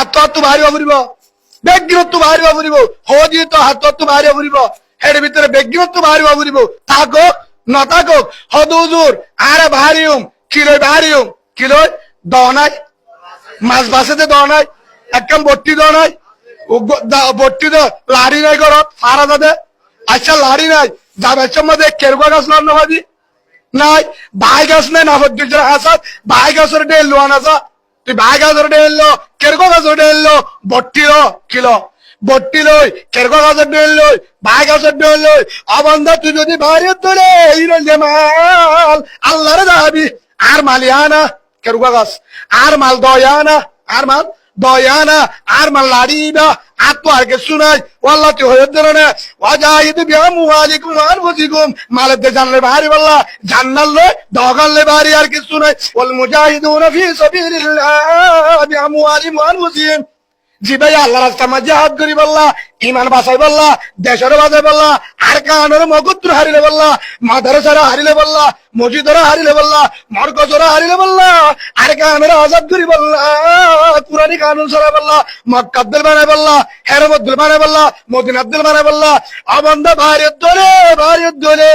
হাত বাহারিব ফুরিব বেগিনত্ব বাহারিব ফুরিব হজি তো হাত বাহারিব ফুরিব হের ভিতরে বেগিনত্ব বাহারিব ফুরিব থাকক নথাকক হদুজুর আরে বাহারিউম কিলো বাহারিউম কিলো দনাই মাছ বাসেতে দনাই একদম বট্টি দনাই বট্টি দ লাড়ি নাই কর ফারা দাদে আচ্ছা লাড়ি নাই যাবে মধ্যে কেরুয়া গাছ লন্নবাদী নাই বাই গাছ নাই না হদ্দির হাসাত বাই গাছের ডেল লোয়ান আসা তুই বাই গাছের ডেল লো কেরকো গাছের ডেল লো বট্টি লো কিলো বট্টি লই কেরকো গাছের ডেল লই বাই গাছের ডেল লই অবন্ধা তুই যদি বাইরে তোলে এই যে মাল আল্লাহরে যাবি আর মালিয়ানা কেরকো গাছ আর মাল দয়ানা আর মাল দয়ানা আর মাল লাড়িবা আর তো আর কিছু নাই ওয়াল্লাহ তুই হয়ে ধরে ওয়াজাহিদ বিআমওয়ালিকুম ওয়া আনফুসিকুম মালেতে জানলে বাহারি বল্লা জান্নাল্লে দগালে বাহারি আর কিছু নাই ওয়াল মুজাহিদুনা ফি সাবিলিল্লাহ বিআমওয়ালিহিম ওয়া আনফুসিহিম জি ভাই আল্লাহর রাস্তায় জিহাদ করি বল্লা ইমান বাঁচাই বল্লা দেশের বাঁচাই বল্লা আর কানের মগত্র হারিলে বল্লা মাদ্রাসারা হারিলে বল্লা মসজিদরা হারিলে বল্লা মরকজরা হারিলে বল্লা আর কানের আজাদ করি বল্লা কুরআনি কানুন সারা বল্লা মক্কাদ্দুল বানাই বল্লা হেরমদ্দুল বানাই বল্লা মদিনাদ্দুল বানাই বল্লা অবন্ধা ভারত দলে